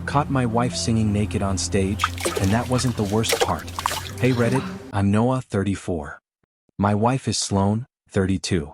Caught my wife singing naked on stage, and that wasn't the worst part. Hey Reddit, I'm Noah, 34. My wife is Sloan, 32.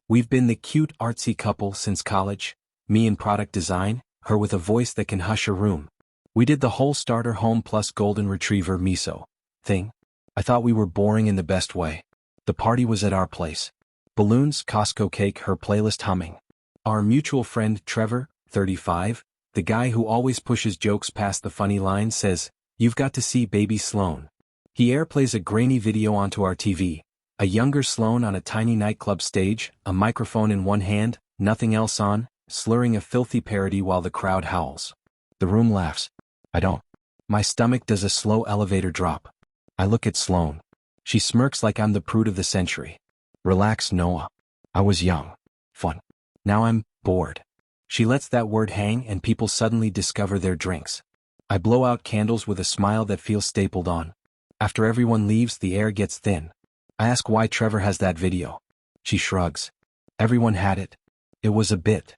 We've been the cute artsy couple since college, me in product design, her with a voice that can hush a room. We did the whole starter home plus golden retriever miso thing. I thought we were boring in the best way. The party was at our place. Balloons, Costco cake, her playlist humming. Our mutual friend Trevor, 35, the guy who always pushes jokes past the funny line, says, "You've got to see baby Sloan." He airplays a grainy video onto our TV. A younger Sloan on a tiny nightclub stage, a microphone in one hand, nothing else on, slurring a filthy parody while the crowd howls. The room laughs. I don't. My stomach does a slow elevator drop. I look at Sloan. She smirks like I'm the prude of the century. Relax, Noah. I was young. Fun. Now I'm bored. She lets that word hang and people suddenly discover their drinks. I blow out candles with a smile that feels stapled on. After everyone leaves, the air gets thin. I ask why Trevor has that video. She shrugs. Everyone had it. It was a bit.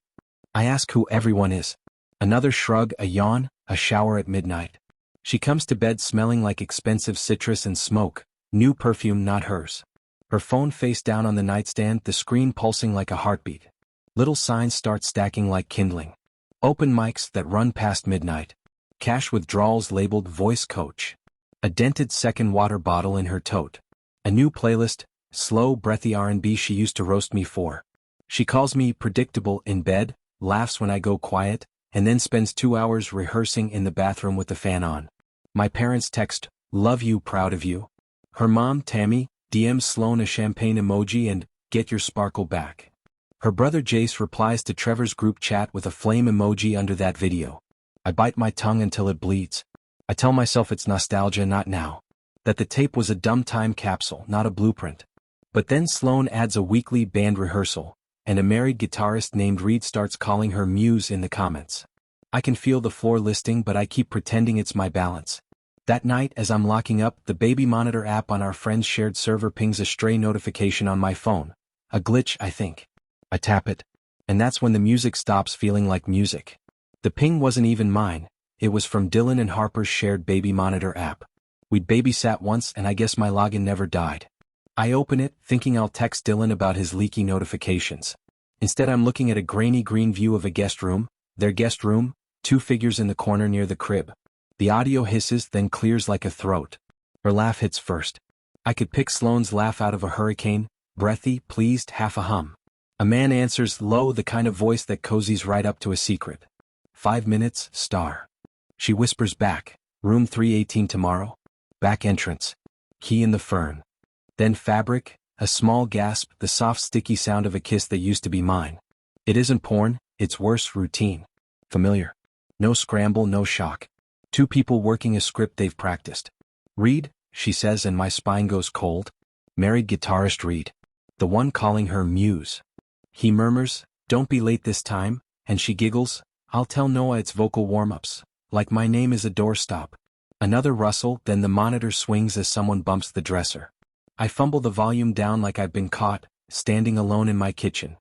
I ask who everyone is. Another shrug, a yawn, a shower at midnight. She comes to bed smelling like expensive citrus and smoke, new perfume not hers. Her phone face down on the nightstand, the screen pulsing like a heartbeat. Little signs start stacking like kindling. Open mics that run past midnight. Cash withdrawals labeled voice coach. A dented second water bottle in her tote. A new playlist, slow, breathy R&B she used to roast me for. She calls me predictable in bed, laughs when I go quiet, and then spends 2 hours rehearsing in the bathroom with the fan on. My parents text, "Love you, proud of you." Her mom, Tammy, DMs Sloan a champagne emoji and, "Get your sparkle back." Her brother Jace replies to Trevor's group chat with a flame emoji under that video. I bite my tongue until it bleeds. I tell myself it's nostalgia, not now. That the tape was a dumb time capsule, not a blueprint. But then Sloan adds a weekly band rehearsal, and a married guitarist named Reed starts calling her Muse in the comments. I can feel the floor listing, but I keep pretending it's my balance. That night, as I'm locking up, the baby monitor app on our friend's shared server pings a stray notification on my phone. A glitch, I think. I tap it. And that's when the music stops feeling like music. The ping wasn't even mine. It was from Dylan and Harper's shared baby monitor app. We'd babysat once, and I guess my login never died. I open it, thinking I'll text Dylan about his leaky notifications. Instead, I'm looking at a grainy green view of a guest room, their guest room, 2 figures in the corner near the crib. The audio hisses, then clears like a throat. Her laugh hits first. I could pick Sloan's laugh out of a hurricane, breathy, pleased, half a hum. A man answers, low, the kind of voice that cozies right up to a secret. 5 minutes, star. She whispers back, room 318 tomorrow. Back entrance. Key in the fern. Then fabric, a small gasp, the soft sticky sound of a kiss that used to be mine. It isn't porn, it's worse, routine. Familiar. No scramble, no shock. 2 people working a script they've practiced. Reed, she says, and my spine goes cold. Married guitarist Reed. The one calling her Muse. He murmurs, "Don't be late this time," and she giggles, "I'll tell Noah it's vocal warm-ups. Like my name is a doorstop." Another rustle, then the monitor swings as someone bumps the dresser. I fumble the volume down like I've been caught, standing alone in my kitchen.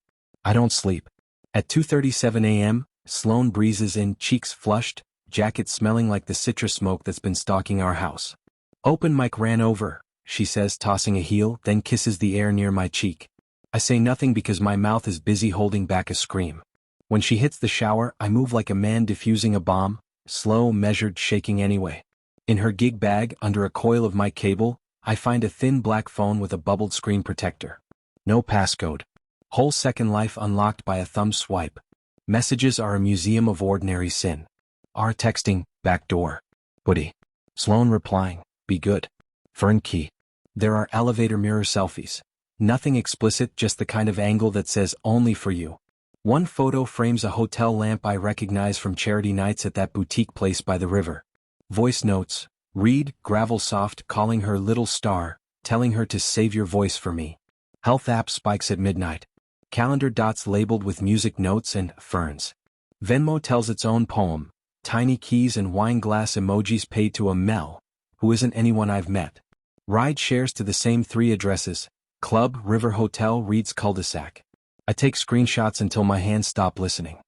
I don't sleep. At 2:37 a.m., Sloan breezes in, cheeks flushed, jacket smelling like the citrus smoke that's been stalking our house. "Open mic ran over," she says, tossing a heel, then kisses the air near my cheek. I say nothing because my mouth is busy holding back a scream. When she hits the shower, I move like a man defusing a bomb, slow, measured, shaking anyway. In her gig bag, under a coil of mic cable, I find a thin black phone with a bubbled screen protector. No passcode. Whole Second Life unlocked by a thumb swipe. Messages are a museum of ordinary sin. R texting, backdoor. Hoodie. Sloan replying, "Be good." Fern key. There are elevator mirror selfies. Nothing explicit, just the kind of angle that says only for you. One photo frames a hotel lamp I recognize from charity nights at that boutique place by the river. Voice notes, Reed, gravel soft, calling her little star, telling her to save your voice for me. Health app spikes at midnight. Calendar dots labeled with music notes and ferns. Venmo tells its own poem, tiny keys and wine glass emojis paid to a Mel, who isn't anyone I've met. Ride shares to the same 3 addresses, Club, River Hotel, Reed's cul-de-sac. I take screenshots until my hands stop listening.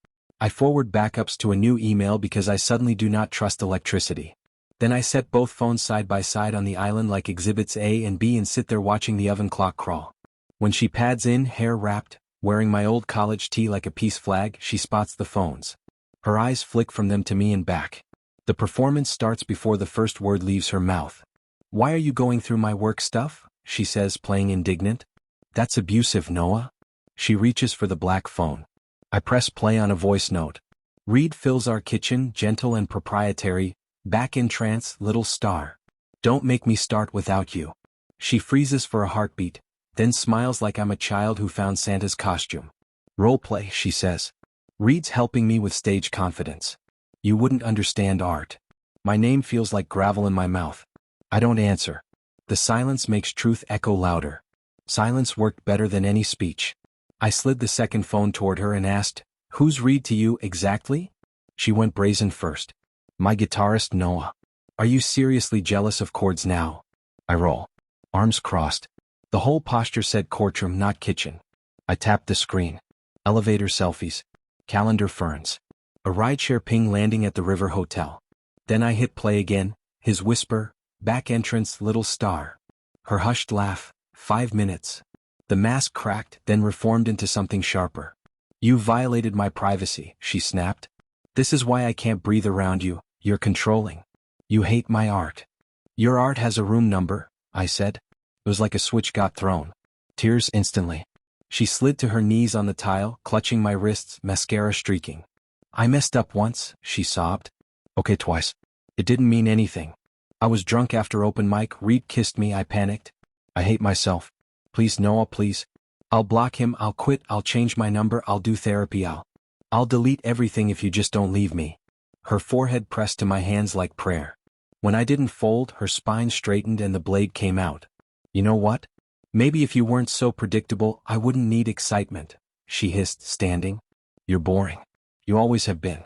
I forward backups to a new email because I suddenly do not trust electricity. Then I set both phones side by side on the island like exhibits A and B and sit there watching the oven clock crawl. When she pads in, hair wrapped, wearing my old college tee like a peace flag, she spots the phones. Her eyes flick from them to me and back. The performance starts before the first word leaves her mouth. "Why are you going through my work stuff?" she says, playing indignant. "That's abusive, Noah." She reaches for the black phone. I press play on a voice note. "Reed fills our kitchen, gentle and proprietary, back in trance, little star. Don't make me start without you." She freezes for a heartbeat, then smiles like I'm a child who found Santa's costume. "Role play," she says. "Reed's helping me with stage confidence. You wouldn't understand art." My name feels like gravel in my mouth. I don't answer. The silence makes truth echo louder. Silence worked better than any speech. I slid the second phone toward her and asked, "Who's Reed to you exactly?" She went brazen first. "My guitarist, Noah. Are you seriously jealous of chords now?" I roll. Arms crossed. The whole posture said courtroom, not kitchen. I tapped the screen. Elevator selfies. Calendar ferns. A rideshare ping landing at the River Hotel. Then I hit play again, his whisper, "Back entrance, little star." Her hushed laugh, 5 minutes. The mask cracked, then reformed into something sharper. "You violated my privacy," she snapped. "This is why I can't breathe around you, you're controlling. You hate my art." "Your art has a room number," I said. It was like a switch got thrown. Tears instantly. She slid to her knees on the tile, clutching my wrists, mascara streaking. "I messed up once," she sobbed. "Okay, twice. It didn't mean anything. I was drunk after open mic, Reed kissed me, I panicked. I hate myself. Please, Noah, please. I'll block him, I'll quit, I'll change my number, I'll do therapy, I'll delete everything if you just don't leave me." Her forehead pressed to my hands like prayer. When I didn't fold, her spine straightened and the blade came out. "You know what? Maybe if you weren't so predictable, I wouldn't need excitement," she hissed, standing. "You're boring. You always have been."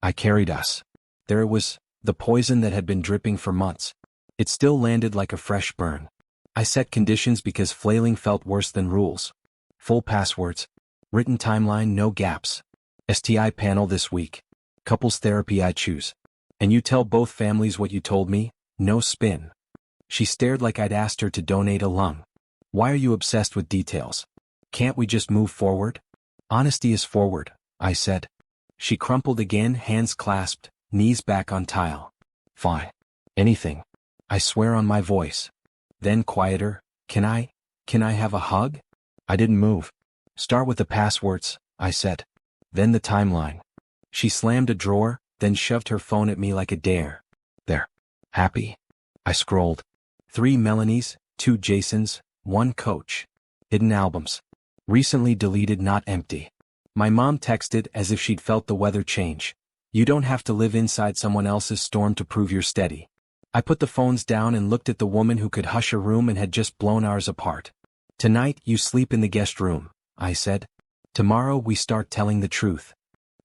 I carried us. There it was, the poison that had been dripping for months. It still landed like a fresh burn. I set conditions because flailing felt worse than rules. Full passwords. Written timeline, no gaps. STI panel this week. Couples therapy I choose. And you tell both families what you told me, no spin. She stared like I'd asked her to donate a lung. "Why are you obsessed with details? Can't we just move forward?" "Honesty is forward," I said. She crumpled again, hands clasped, knees back on tile. "Fine. Anything. I swear on my voice." Then quieter, Can I have a hug?" I didn't move. "Start with the passwords," I said. Then the timeline. She slammed a drawer, then shoved her phone at me like a dare. "There. Happy?" I scrolled. 3 Melanies, 2 Jasons, 1 Coach. Hidden albums. Recently deleted, not empty. My mom texted as if she'd felt the weather change. "You don't have to live inside someone else's storm to prove you're steady." I put the phones down and looked at the woman who could hush a room and had just blown ours apart. "Tonight you sleep in the guest room," I said. "Tomorrow we start telling the truth."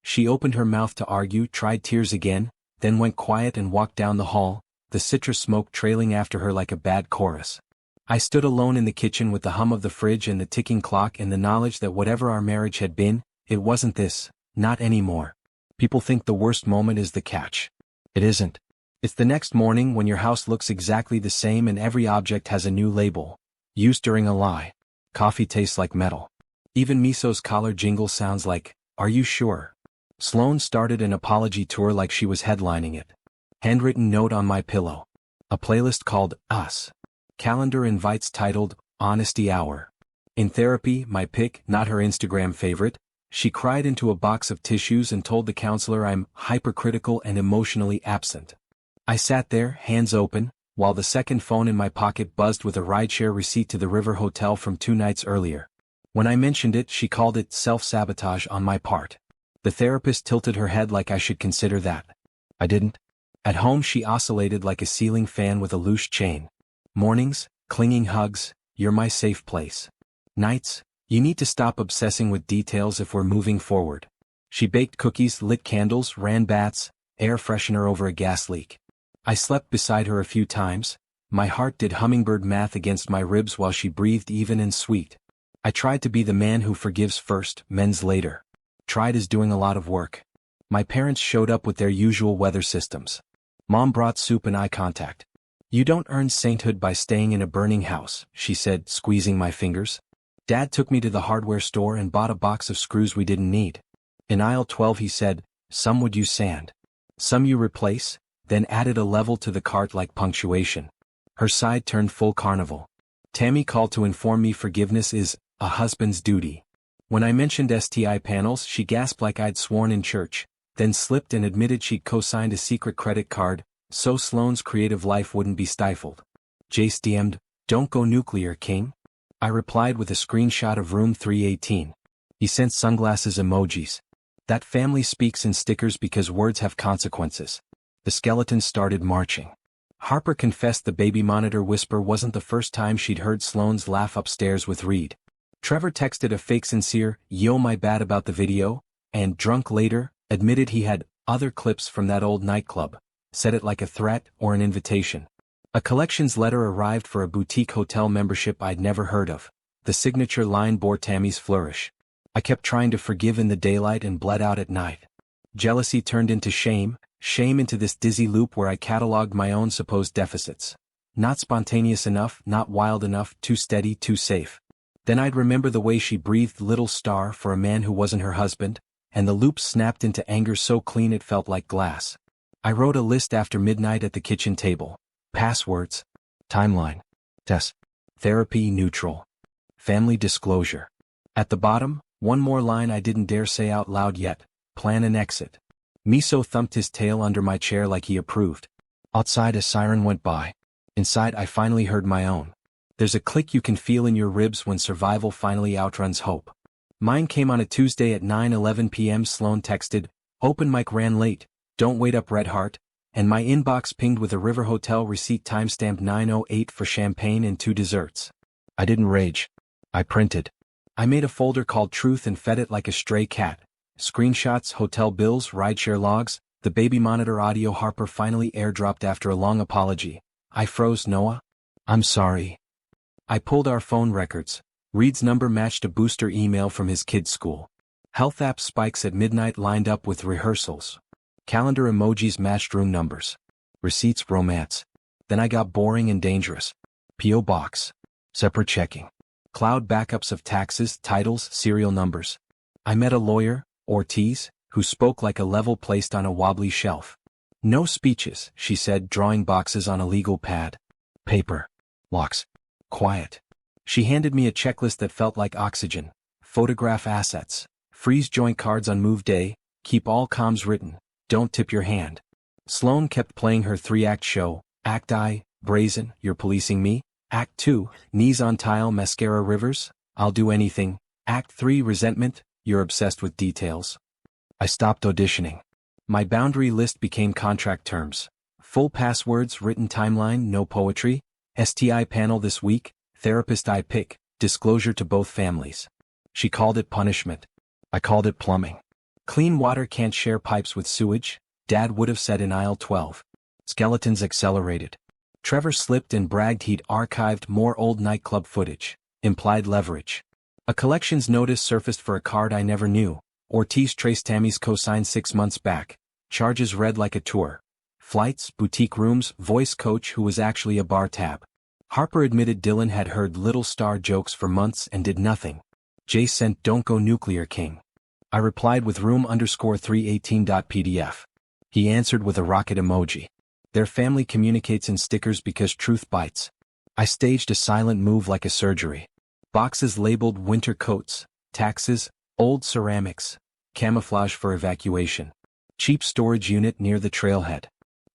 She opened her mouth to argue, tried tears again, then went quiet and walked down the hall, the citrus smoke trailing after her like a bad chorus. I stood alone in the kitchen with the hum of the fridge and the ticking clock and the knowledge that whatever our marriage had been, it wasn't this, not anymore. People think the worst moment is the catch. It isn't. It's the next morning when your house looks exactly the same and every object has a new label. Used during a lie. Coffee tastes like metal. Even Miso's collar jingle sounds like, "Are you sure?" Sloane started an apology tour like she was headlining it. Handwritten note on my pillow. A playlist called Us. Calendar invites titled Honesty Hour. In therapy, my pick, not her Instagram favorite, she cried into a box of tissues and told the counselor I'm hypercritical and emotionally absent. I sat there, hands open, while the second phone in my pocket buzzed with a rideshare receipt to the River Hotel from 2 nights earlier. When I mentioned it, she called it self-sabotage on my part. The therapist tilted her head like I should consider that. I didn't. At home she oscillated like a ceiling fan with a loose chain. Mornings, clinging hugs, "You're my safe place." Nights, "You need to stop obsessing with details if we're moving forward." She baked cookies, lit candles, ran bats, air freshener over a gas leak. I slept beside her a few times. My heart did hummingbird math against my ribs while she breathed even and sweet. I tried to be the man who forgives first, mends later. Tried is doing a lot of work. My parents showed up with their usual weather systems. Mom brought soup and eye contact. "You don't earn sainthood by staying in a burning house," she said, squeezing my fingers. Dad took me to the hardware store and bought a box of screws we didn't need. In aisle 12 he said, "Some would use sand. Some you replace," then added a level to the cart like punctuation. Her side turned full carnival. Tammy called to inform me forgiveness is a husband's duty. When I mentioned STI panels, she gasped like I'd sworn in church, then slipped and admitted she'd co-signed a secret credit card, so Sloane's creative life wouldn't be stifled. Jace DM'd, "Don't go nuclear, King." I replied with a screenshot of room 318. He sent sunglasses emojis. That family speaks in stickers because words have consequences. The skeletons started marching. Harper confessed the baby monitor whisper wasn't the first time she'd heard Sloane's laugh upstairs with Reed. Trevor texted a fake sincere, "Yo, my bad about the video," and, drunk later, admitted he had other clips from that old nightclub, said it like a threat or an invitation. A collections letter arrived for a boutique hotel membership I'd never heard of. The signature line bore Tammy's flourish. I kept trying to forgive in the daylight and bled out at night. Jealousy turned into shame, shame into this dizzy loop where I cataloged my own supposed deficits. Not spontaneous enough, not wild enough, too steady, too safe. Then I'd remember the way she breathed "little star" for a man who wasn't her husband, and the loop snapped into anger so clean it felt like glass. I wrote a list after midnight at the kitchen table. Passwords. Timeline. Test. Therapy neutral. Family disclosure. At the bottom, one more line I didn't dare say out loud yet. Plan an exit. Miso thumped his tail under my chair like he approved. Outside a siren went by. Inside I finally heard my own. There's a click you can feel in your ribs when survival finally outruns hope. Mine came on a Tuesday at 9:11 p.m. Sloane texted, "Open mic ran late, don't wait up Red Heart," and my inbox pinged with a River Hotel receipt timestamped 9:08 for champagne and 2 desserts. I didn't rage. I printed. I made a folder called Truth and fed it like a stray cat. Screenshots, hotel bills, rideshare logs, the baby monitor audio Harper finally airdropped after a long apology. I froze. "Noah? I'm sorry." I pulled our phone records. Reed's number matched a booster email from his kid's school. Health app spikes at midnight lined up with rehearsals. Calendar emojis matched room numbers. Receipts romance. Then I got boring and dangerous. P.O. Box. Separate checking. Cloud backups of taxes, titles, serial numbers. I met a lawyer, Ortiz, who spoke like a level placed on a wobbly shelf. "No speeches," she said, drawing boxes on a legal pad. "Paper. Locks. Quiet." She handed me a checklist that felt like oxygen. Photograph assets. Freeze joint cards on move day. Keep all comms written. Don't tip your hand. Sloane kept playing her 3-act show. Act I, brazen, "You're policing me." Act 2, knees on tile, mascara rivers, "I'll do anything." Act 3, resentment, "You're obsessed with details." I stopped auditioning. My boundary list became contract terms. Full passwords, written timeline, no poetry. STI panel this week, therapist I pick, disclosure to both families. She called it punishment. I called it plumbing. Clean water can't share pipes with sewage, Dad would have said in aisle 12. Skeletons accelerated. Trevor slipped and bragged he'd archived more old nightclub footage. Implied leverage. A collections notice surfaced for a card I never knew. Ortiz traced Tammy's cosign 6 months back. Charges read like a tour. Flights, boutique rooms, voice coach who was actually a bar tab. Harper admitted Dylan had heard Little Star jokes for months and did nothing. Jay sent "Don't go nuclear, King." I replied with room_318.pdf. He answered with a rocket emoji. Their family communicates in stickers because truth bites. I staged a silent move like a surgery. Boxes labeled winter coats, taxes, old ceramics, camouflage for evacuation. Cheap storage unit near the trailhead.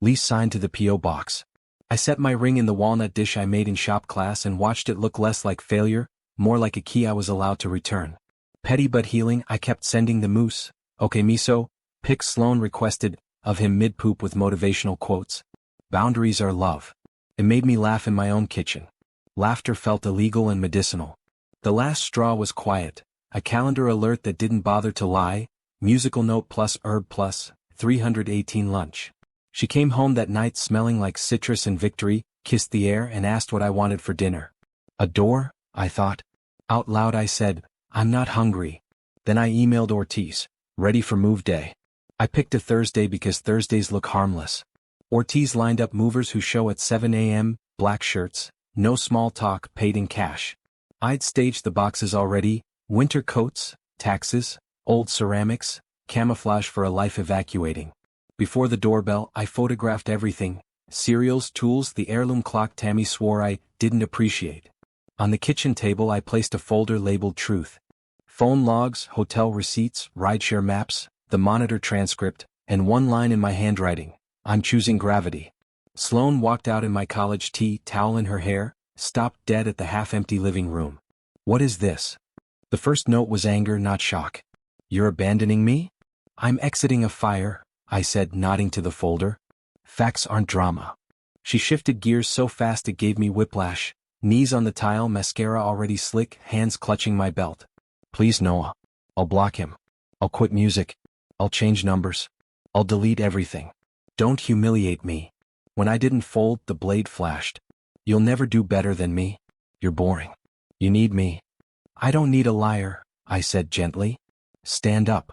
Lease signed to the P.O. box. I set my ring in the walnut dish I made in shop class and watched it look less like failure, more like a key I was allowed to return. Petty but healing, I kept sending the moose. "Okay, Miso," pics Sloane requested of him mid-poop with motivational quotes. Boundaries are love. It made me laugh in my own kitchen. Laughter felt illegal and medicinal. The last straw was quiet. A calendar alert that didn't bother to lie. Musical note plus herb plus 318 lunch. She came home that night smelling like citrus and victory, kissed the air and asked what I wanted for dinner. A door, I thought. Out loud I said, "I'm not hungry." Then I emailed Ortiz, "Ready for move day." I picked a Thursday because Thursdays look harmless. Ortiz lined up movers who show at 7 a.m., black shirts, no small talk, paid in cash. I'd staged the boxes already: winter coats, taxes, old ceramics, camouflage for a life evacuating. Before the doorbell, I photographed everything: cereals, tools, the heirloom clock Tammy swore I didn't appreciate. On the kitchen table I placed a folder labeled Truth. Phone logs, hotel receipts, rideshare maps, the monitor transcript, and one line in my handwriting: I'm choosing gravity. Sloane walked out in my college tea towel in her hair, stopped dead at the half-empty living room. What is this? The first note was anger, not shock. You're abandoning me? I'm exiting a fire, I said, nodding to the folder. Facts aren't drama. She shifted gears so fast it gave me whiplash. Knees on the tile, mascara already slick, hands clutching my belt. Please, Noah. I'll block him. I'll quit music. I'll change numbers. I'll delete everything. Don't humiliate me. When I didn't fold, the blade flashed. You'll never do better than me. You're boring. You need me. I don't need a liar, I said gently. Stand up.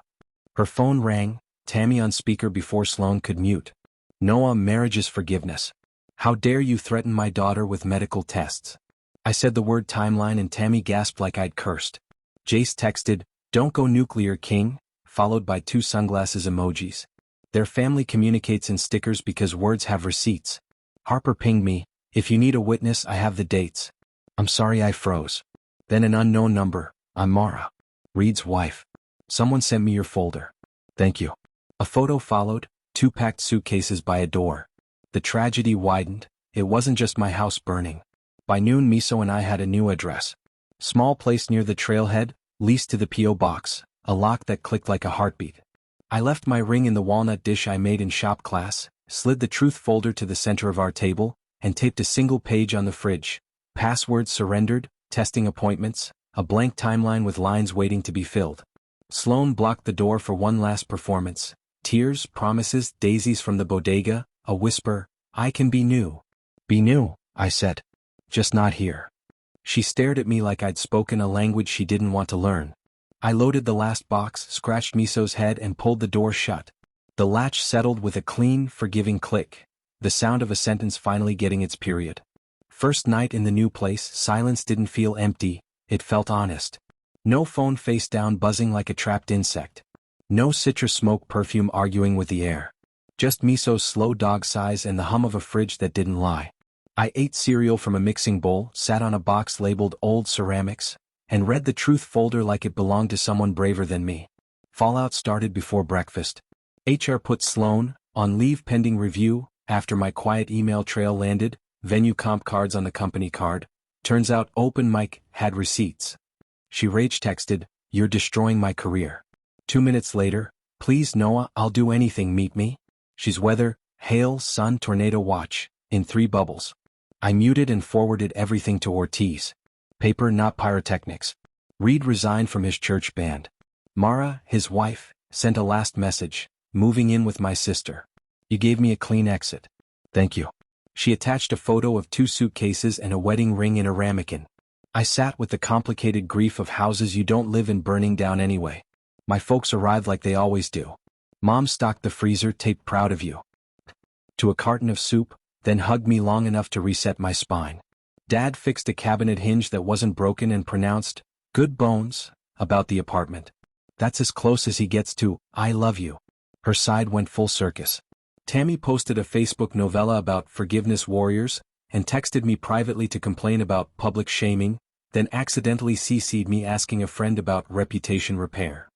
Her phone rang, Tammy on speaker before Sloane could mute. Noah, marriage is forgiveness. How dare you threaten my daughter with medical tests? I said the word timeline and Tammy gasped like I'd cursed. Jace texted, "Don't go nuclear, King," followed by 2 sunglasses emojis. Their family communicates in stickers because words have receipts. Harper pinged me, "If you need a witness, I have the dates." I'm sorry, I froze. Then an unknown number: I'm Mara, Reed's wife. Someone sent me your folder. Thank you. A photo followed, 2 packed suitcases by a door. The tragedy widened. It wasn't just my house burning. By noon, Miso and I had a new address. Small place near the trailhead, leased to the P.O. box, a lock that clicked like a heartbeat. I left my ring in the walnut dish I made in shop class, slid the truth folder to the center of our table, and taped a single page on the fridge. Passwords surrendered, testing appointments, a blank timeline with lines waiting to be filled. Sloane blocked the door for one last performance. Tears, promises, daisies from the bodega, a whisper: I can be new. Be new, I said. Just not here. She stared at me like I'd spoken a language she didn't want to learn. I loaded the last box, scratched Miso's head and pulled the door shut. The latch settled with a clean, forgiving click, the sound of a sentence finally getting its period. First night in the new place, silence didn't feel empty, it felt honest. No phone face down buzzing like a trapped insect. No citrus smoke perfume arguing with the air. Just Miso's slow dog sighs and the hum of a fridge that didn't lie. I ate cereal from a mixing bowl, sat on a box labeled Old Ceramics, and read the truth folder like it belonged to someone braver than me. Fallout started before breakfast. HR put Sloane on leave pending review. After my quiet email trail landed, venue comp cards on the company card. Turns out open mic had receipts. She rage texted, "You're destroying my career." 2 minutes later, "Please, Noah, I'll do anything, meet me." She's weather: hail, sun, tornado watch, in 3 bubbles. I muted and forwarded everything to Ortiz. Paper, not pyrotechnics. Reed resigned from his church band. Mara, his wife, sent a last message: moving in with my sister. You gave me a clean exit. Thank you. She attached a photo of 2 suitcases and a wedding ring in a ramekin. I sat with the complicated grief of houses you don't live in burning down anyway. My folks arrived like they always do. Mom stocked the freezer, taped "proud of you" to a carton of soup, then hugged me long enough to reset my spine. Dad fixed a cabinet hinge that wasn't broken and pronounced, "Good bones," about the apartment. That's as close as he gets to "I love you." Her side went full circus. Tammy posted a Facebook novella about forgiveness warriors, and texted me privately to complain about public shaming, then accidentally CC'd me asking a friend about reputation repair.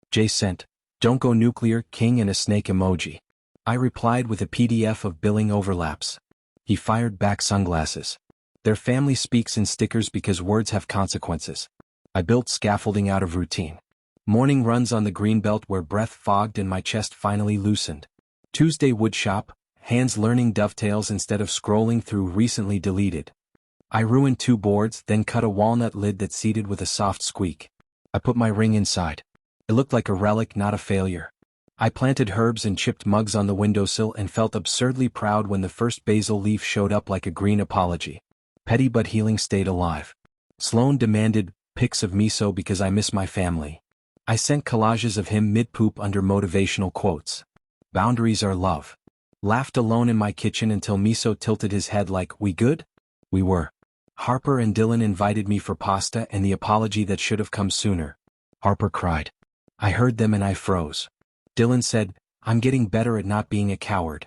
Jay sent, "Don't go nuclear, King," and a snake emoji. I replied with a PDF of billing overlaps. He fired back sunglasses. Their family speaks in stickers because words have consequences. I built scaffolding out of routine. Morning runs on the greenbelt where breath fogged and my chest finally loosened. Tuesday woodshop, hands learning dovetails instead of scrolling through recently deleted. I ruined 2 boards, then cut a walnut lid that seated with a soft squeak. I put my ring inside. It looked like a relic, not a failure. I planted herbs and chipped mugs on the windowsill and felt absurdly proud when the first basil leaf showed up like a green apology. Petty but healing stayed alive. Sloane demanded pics of Miso because I miss my family. I sent collages of him mid-poop under motivational quotes. Boundaries are love. Laughed alone in my kitchen until Miso tilted his head like, we good? We were. Harper and Dylan invited me for pasta and the apology that should have come sooner. Harper cried. I heard them and I froze. Dylan said, I'm getting better at not being a coward.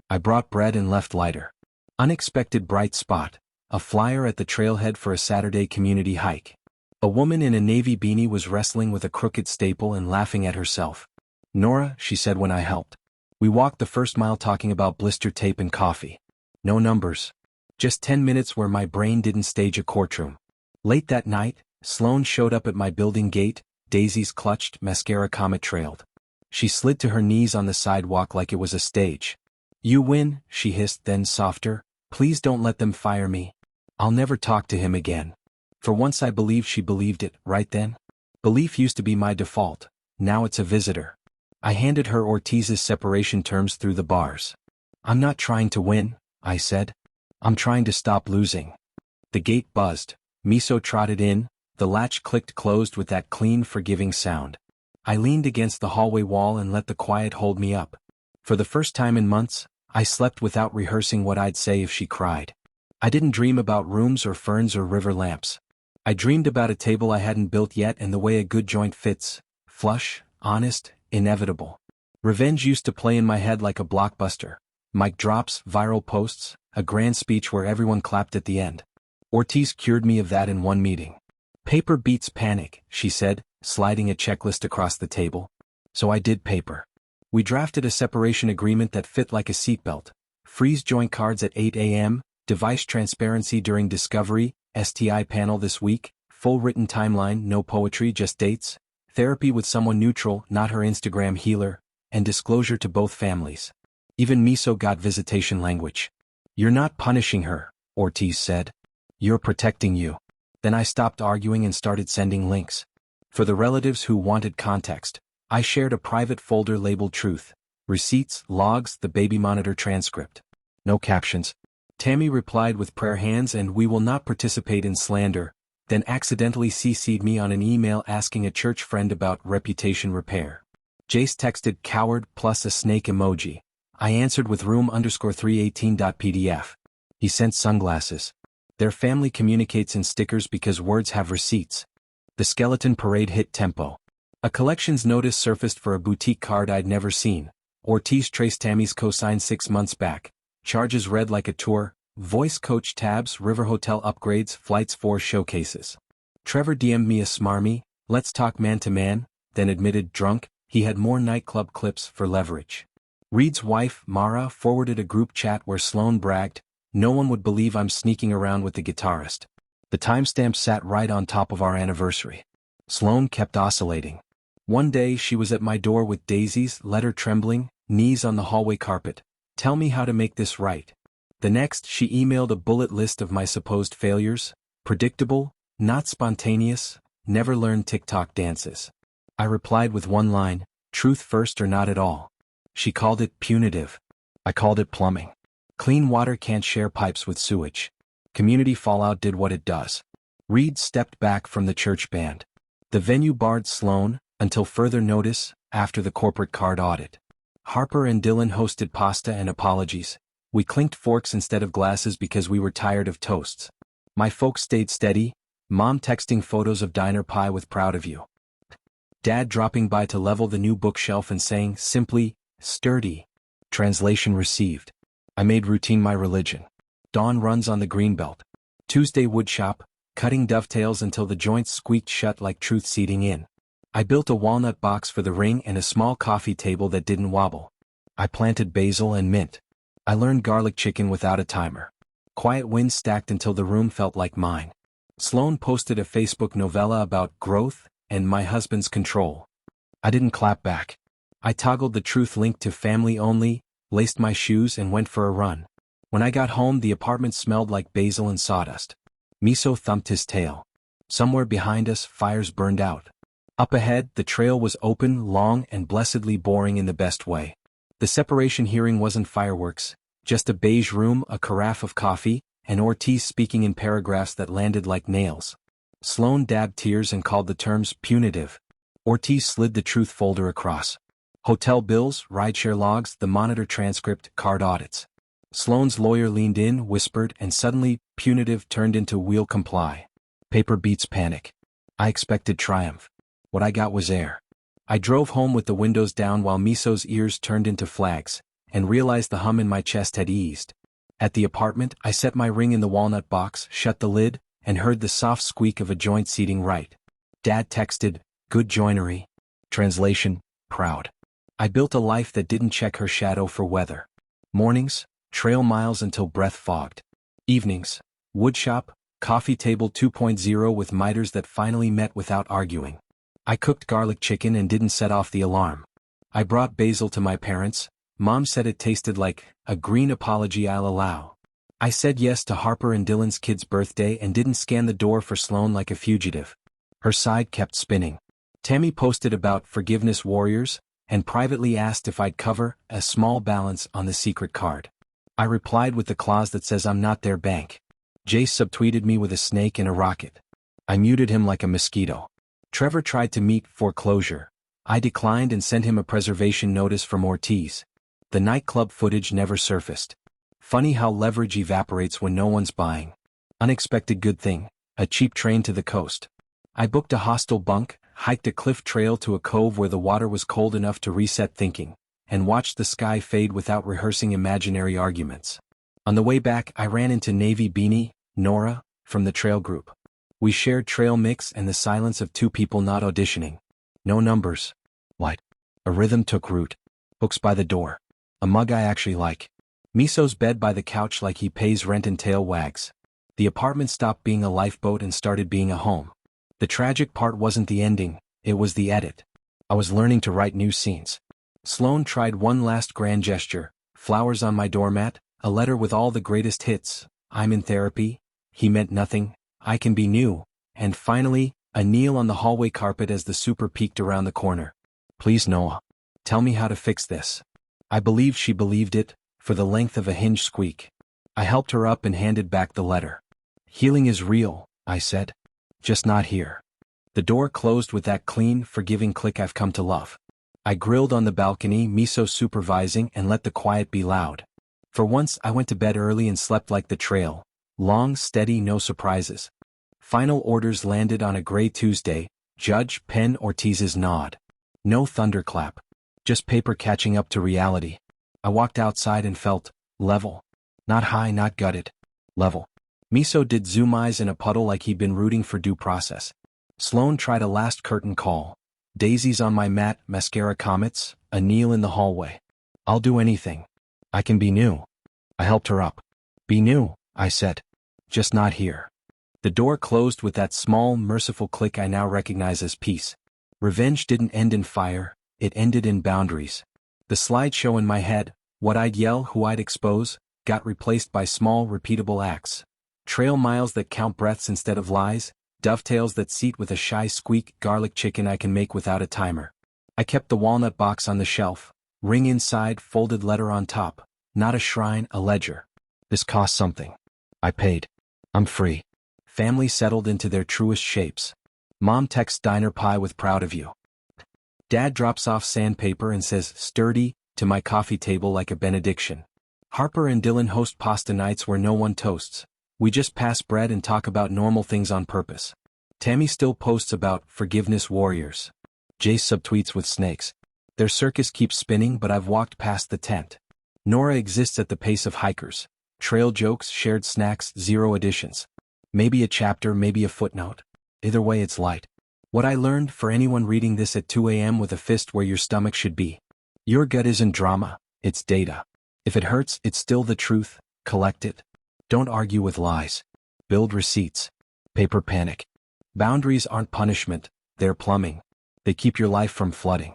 I brought bread and left lighter. Unexpected bright spot. A flyer at the trailhead for a Saturday community hike. A woman in a navy beanie was wrestling with a crooked staple and laughing at herself. Nora, she said when I helped. We walked the first mile talking about blister tape and coffee. No numbers. Just 10 minutes where my brain didn't stage a courtroom. Late that night, Sloane showed up at my building gate, daisies clutched, mascara comet trailed. She slid to her knees on the sidewalk like it was a stage. You win, she hissed, then softer, please don't let them fire me. I'll never talk to him again. For once I believed she believed it, right then? Belief used to be my default, now it's a visitor. I handed her Ortiz's separation terms through the bars. I'm not trying to win, I said. I'm trying to stop losing. The gate buzzed, Miso trotted in, the latch clicked closed with that clean, forgiving sound. I leaned against the hallway wall and let the quiet hold me up. For the first time in months, I slept without rehearsing what I'd say if she cried. I didn't dream about rooms or ferns or river lamps. I dreamed about a table I hadn't built yet and the way a good joint fits, flush, honest, inevitable. Revenge used to play in my head like a blockbuster. Mic drops, viral posts, a grand speech where everyone clapped at the end. Ortiz cured me of that in one meeting. Paper beats panic, she said, sliding a checklist across the table. So I did paper. We drafted a separation agreement that fit like a seatbelt. Freeze joint cards at 8 a.m., device transparency during discovery, STI panel this week, full written timeline, no poetry, just dates, therapy with someone neutral, not her Instagram healer, and disclosure to both families. Even Miso got visitation language. You're not punishing her, Ortiz said. You're protecting you. Then I stopped arguing and started sending links. For the relatives who wanted context, I shared a private folder labeled Truth. Receipts, logs, the baby monitor transcript. No captions. Tammy replied with prayer hands and we will not participate in slander, then accidentally CC'd me on an email asking a church friend about reputation repair. Jace texted coward plus a snake emoji. I answered with room_318.pdf. He sent sunglasses. Their family communicates in stickers because words have receipts. The skeleton parade hit tempo. A collections notice surfaced for a boutique card I'd never seen. Ortiz traced Tammy's cosign 6 months back. Charges read like a tour, voice coach tabs, river hotel upgrades, flights 4 showcases. Trevor DM'd me a smarmy, let's talk man to man, then admitted drunk, he had more nightclub clips for leverage. Reed's wife, Mara, forwarded a group chat where Sloane bragged, no one would believe I'm sneaking around with the guitarist. The timestamp sat right on top of our anniversary. Sloane kept oscillating. One day she was at my door with daisies, letter trembling, knees on the hallway carpet. Tell me how to make this right. The next she emailed a bullet list of my supposed failures, predictable, not spontaneous, never learned TikTok dances. I replied with one line, truth first or not at all. She called it punitive. I called it plumbing. Clean water can't share pipes with sewage. Community fallout did what it does. Reed stepped back from the church band. The venue barred Sloane, until further notice, after the corporate card audit. Harper and Dylan hosted pasta and apologies. We clinked forks instead of glasses because we were tired of toasts. My folks stayed steady, Mom texting photos of diner pie with proud of you. Dad dropping by to level the new bookshelf and saying, simply, sturdy. Translation received. I made routine my religion. Dawn runs on the greenbelt. Tuesday woodshop, cutting dovetails until the joints squeaked shut like truth seating in. I built a walnut box for the ring and a small coffee table that didn't wobble. I planted basil and mint. I learned garlic chicken without a timer. Quiet wins stacked until the room felt like mine. Sloane posted a Facebook novella about growth and my husband's control. I didn't clap back. I toggled the truth link to family only, laced my shoes and went for a run. When I got home the apartment smelled like basil and sawdust. Miso thumped his tail. Somewhere behind us fires burned out. Up ahead, the trail was open, long, and blessedly boring in the best way. The separation hearing wasn't fireworks, just a beige room, a carafe of coffee, and Ortiz speaking in paragraphs that landed like nails. Sloane dabbed tears and called the terms punitive. Ortiz slid the truth folder across. Hotel bills, rideshare logs, the monitor transcript, card audits. Sloane's lawyer leaned in, whispered, and suddenly, punitive turned into we'll comply. Paper beats panic. I expected triumph. What I got was air. I drove home with the windows down while Miso's ears turned into flags, and realized the hum in my chest had eased. At the apartment, I set my ring in the walnut box, shut the lid, and heard the soft squeak of a joint seating right. Dad texted, good joinery. Translation, proud. I built a life that didn't check her shadow for weather. Mornings, trail miles until breath fogged. Evenings, woodshop, coffee table 2.0 with miters that finally met without arguing. I cooked garlic chicken and didn't set off the alarm. I brought basil to my parents. Mom said it tasted like a green apology I'll allow. I said yes to Harper and Dylan's kid's birthday and didn't scan the door for Sloane like a fugitive. Her side kept spinning. Tammy posted about forgiveness warriors and privately asked if I'd cover a small balance on the secret card. I replied with the clause that says I'm not their bank. Jace subtweeted me with a snake and a rocket. I muted him like a mosquito. Trevor tried to meet foreclosure. I declined and sent him a preservation notice from Ortiz. The nightclub footage never surfaced. Funny how leverage evaporates when no one's buying. Unexpected good thing, a cheap train to the coast. I booked a hostel bunk, hiked a cliff trail to a cove where the water was cold enough to reset thinking, and watched the sky fade without rehearsing imaginary arguments. On the way back, I ran into Navy Beanie, Nora, from the trail group. We shared trail mix and the silence of two people not auditioning. No numbers. What? A rhythm took root. Books by the door. A mug I actually like. Miso's bed by the couch like he pays rent and tail wags. The apartment stopped being a lifeboat and started being a home. The tragic part wasn't the ending, it was the edit. I was learning to write new scenes. Sloane tried one last grand gesture, flowers on my doormat, a letter with all the greatest hits, I'm in therapy, he meant nothing, I can be new, and finally, a kneel on the hallway carpet as the super peeked around the corner. Please Noah. Tell me how to fix this. I believed she believed it, for the length of a hinge squeak. I helped her up and handed back the letter. Healing is real, I said. Just not here. The door closed with that clean, forgiving click I've come to love. I grilled on the balcony, Miso supervising, and let the quiet be loud. For once I went to bed early and slept like the trail. Long, steady, no surprises. Final orders landed on a gray Tuesday, Judge Penn Ortiz's nod. No thunderclap. Just paper catching up to reality. I walked outside and felt level. Not high, not gutted. Level. Miso did zoom eyes in a puddle like he'd been rooting for due process. Sloane tried a last curtain call. Daisies on my mat, mascara comets, a kneel in the hallway. I'll do anything. I can be new. I helped her up. Be new, I said. Just not here. The door closed with that small, merciful click I now recognize as peace. Revenge didn't end in fire, it ended in boundaries. The slideshow in my head, what I'd yell, who I'd expose, got replaced by small, repeatable acts. Trail miles that count breaths instead of lies, dovetails that seat with a shy squeak, garlic chicken I can make without a timer. I kept the walnut box on the shelf, ring inside, folded letter on top, not a shrine, a ledger. This cost something. I paid. I'm free. Family settled into their truest shapes. Mom texts diner pie with proud of you. Dad drops off sandpaper and says sturdy to my coffee table like a benediction. Harper and Dylan host pasta nights where no one toasts. We just pass bread and talk about normal things on purpose. Tammy still posts about forgiveness warriors. Jace subtweets with snakes. Their circus keeps spinning, but I've walked past the tent. Nora exists at the pace of hikers. Trail jokes, shared snacks, zero additions. Maybe a chapter, maybe a footnote. Either way it's light. What I learned for anyone reading this at 2 a.m. with a fist where your stomach should be. Your gut isn't drama, it's data. If it hurts, it's still the truth, collect it. Don't argue with lies. Build receipts. Paper panic. Boundaries aren't punishment, they're plumbing. They keep your life from flooding.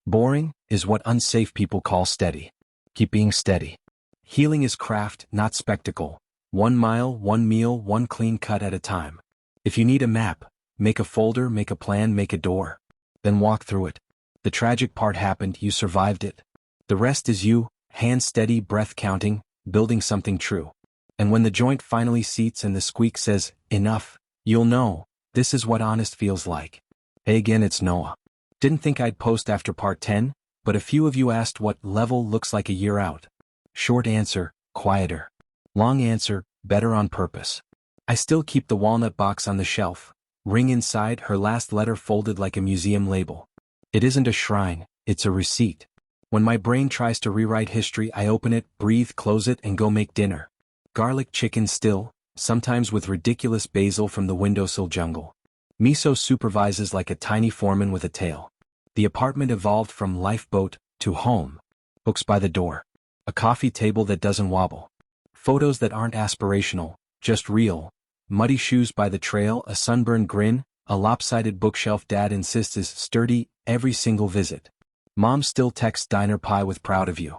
Boring is what unsafe people call steady. Keep being steady. Healing is craft, not spectacle. 1 mile, 1 meal, 1 clean cut at a time. If you need a map, make a folder, make a plan, make a door. Then walk through it. The tragic part happened, you survived it. The rest is you, hand steady, breath counting, building something true. And when the joint finally seats and the squeak says, enough, you'll know, this is what honest feels like. Hey again, it's Noah. Didn't think I'd post after part 10, But a few of you asked what level looks like a year out. Short answer, quieter. Long answer, better on purpose. I still keep the walnut box on the shelf. Ring inside, her last letter folded like a museum label. It isn't a shrine, it's a receipt. When my brain tries to rewrite history, I open it, breathe, close it, and go make dinner. Garlic chicken still, sometimes with ridiculous basil from the windowsill jungle. Miso supervises like a tiny foreman with a tail. The apartment evolved from lifeboat to home. Books by the door. A coffee table that doesn't wobble. Photos that aren't aspirational, just real. Muddy shoes by the trail, a sunburned grin, a lopsided bookshelf Dad insists is sturdy every single visit. Mom still texts diner pie with proud of you.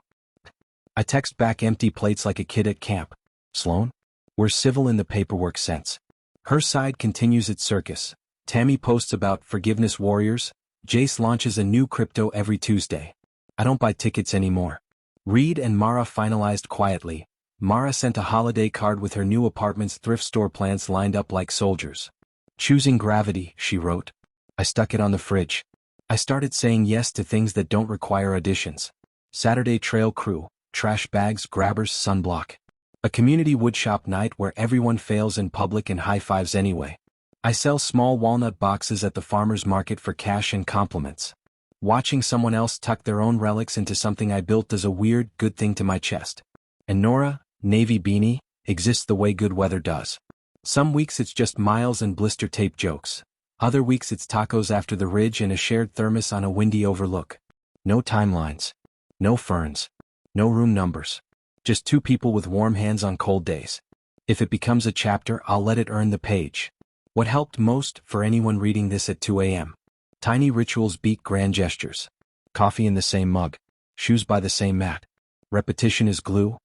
I text back empty plates like a kid at camp. Sloan? We're civil in the paperwork sense. Her side continues its circus. Tammy posts about forgiveness warriors. Jace launches a new crypto every Tuesday. I don't buy tickets anymore. Reed and Mara finalized quietly. Mara sent a holiday card with her new apartment's thrift store plants lined up like soldiers. Choosing gravity, she wrote. I stuck it on the fridge. I started saying yes to things that don't require auditions. Saturday trail crew, trash bags, grabbers, sunblock. A community woodshop night where everyone fails in public and high-fives anyway. I sell small walnut boxes at the farmer's market for cash and compliments. Watching someone else tuck their own relics into something I built does a weird, good thing to my chest. And Nora, navy beanie, exists the way good weather does. Some weeks it's just miles and blister tape jokes. Other weeks it's tacos after the ridge and a shared thermos on a windy overlook. No timelines. No ferns. No room numbers. Just two people with warm hands on cold days. If it becomes a chapter, I'll let it earn the page. What helped most for anyone reading this at 2 a.m.? Tiny rituals beat grand gestures. Coffee in the same mug. Shoes by the same mat. Repetition is glue.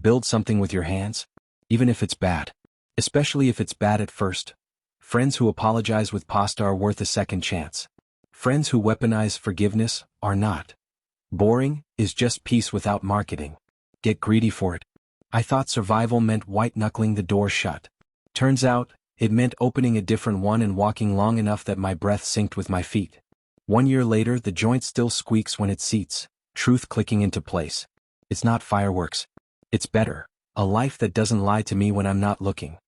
Build something with your hands. Even if it's bad. Especially if it's bad at first. Friends who apologize with pasta are worth a second chance. Friends who weaponize forgiveness are not. Boring is just peace without marketing. Get greedy for it. I thought survival meant white-knuckling the door shut. Turns out, it meant opening a different one and walking long enough that my breath synced with my feet. 1 year later, the joint still squeaks when it seats, truth clicking into place. It's not fireworks. It's better. A life that doesn't lie to me when I'm not looking.